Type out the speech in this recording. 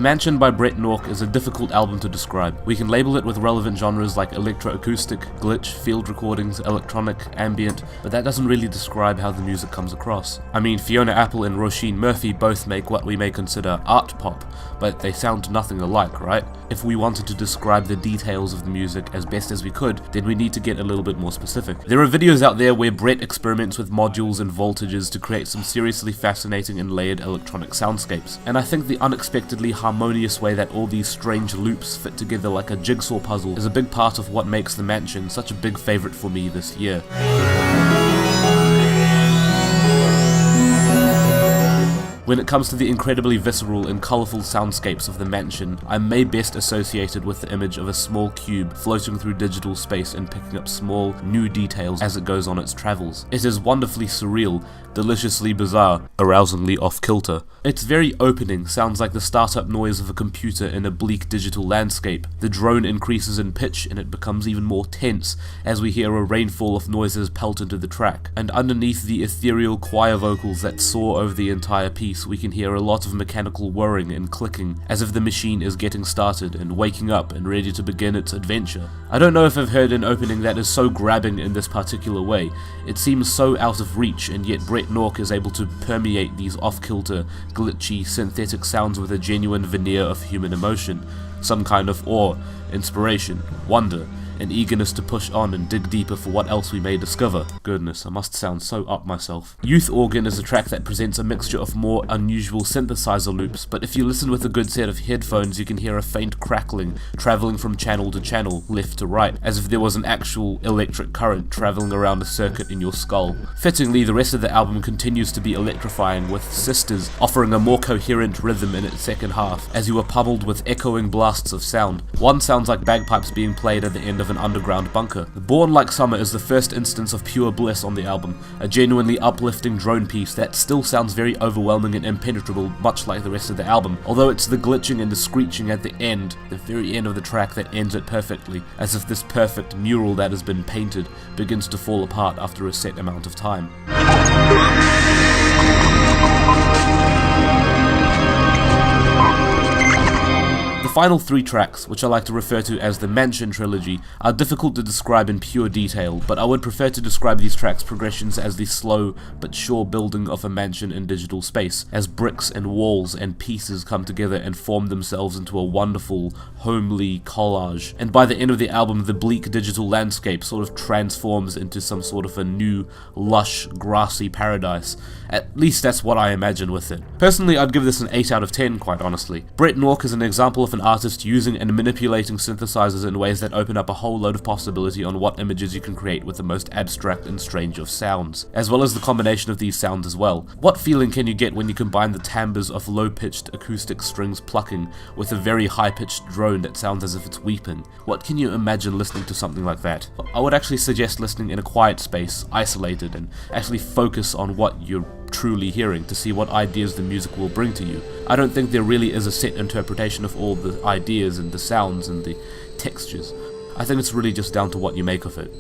Mansion by Brett Naucke is a difficult album to describe. We can label it with relevant genres like electroacoustic, glitch, field recordings, electronic, ambient, but that doesn't really describe how the music comes across. I mean, Fiona Apple and Roisin Murphy both make what we may consider art pop, but they sound nothing alike, right? If we wanted to describe the details of the music as best as we could, then we need to get a little bit more specific. There are videos out there where Brett experiments with modules and voltages to create some seriously fascinating and layered electronic soundscapes, and I think the unexpectedly harmonious way that all these strange loops fit together like a jigsaw puzzle is a big part of what makes The Mansion such a big favourite for me this year. When it comes to the incredibly visceral and colourful soundscapes of The Mansion, I'm may best associated with the image of a small cube floating through digital space and picking up small, new details as it goes on its travels. It is wonderfully surreal, deliciously bizarre, arousingly off-kilter. Its very opening sounds like the startup noise of a computer in a bleak digital landscape. The drone increases in pitch and it becomes even more tense as we hear a rainfall of noises pelt into the track. And underneath the ethereal choir vocals that soar over the entire piece, we can hear a lot of mechanical whirring and clicking, as if the machine is getting started and waking up and ready to begin its adventure. I don't know if I've heard an opening that is so grabbing in this particular way. It seems so out of reach, and yet Brett Naucke is able to permeate these off-kilter, glitchy, synthetic sounds with a genuine veneer of human emotion, some kind of awe, inspiration, wonder, an eagerness to push on and dig deeper for what else we may discover. Goodness, I must sound so up myself. Youth Organ is a track that presents a mixture of more unusual synthesizer loops, but if you listen with a good set of headphones you can hear a faint crackling travelling from channel to channel, left to right, as if there was an actual electric current travelling around a circuit in your skull. Fittingly, the rest of the album continues to be electrifying, with Sisters offering a more coherent rhythm in its second half, as you are pummeled with echoing blasts of sound. One sounds like bagpipes being played at the end of an underground bunker. Born Like Summer is the first instance of pure bliss on the album, a genuinely uplifting drone piece that still sounds very overwhelming and impenetrable, much like the rest of the album, although it's the glitching and the screeching at the end, the very end of the track, that ends it perfectly, as if this perfect mural that has been painted begins to fall apart after a set amount of time. The final three tracks, which I like to refer to as the Mansion trilogy, are difficult to describe in pure detail, but I would prefer to describe these tracks' progressions as the slow but sure building of a mansion in digital space, as bricks and walls and pieces come together and form themselves into a wonderful, homely collage. And by the end of the album, the bleak digital landscape sort of transforms into some sort of a new, lush, grassy paradise. At least that's what I imagine with it. Personally, I'd give this an 8 out of 10, quite honestly. Brett Naucke is an example of an artist using and manipulating synthesizers in ways that open up a whole load of possibility on what images you can create with the most abstract and strange of sounds, as well as the combination of these sounds as well. What feeling can you get when you combine the timbres of low-pitched acoustic strings plucking with a very high-pitched drone that sounds as if it's weeping? What can you imagine listening to something like that? I would actually suggest listening in a quiet space, isolated, and actually focus on what you're truly hearing to see what ideas the music will bring to you. I don't think there really is a set interpretation of all the ideas and the sounds and the textures. I think it's really just down to what you make of it.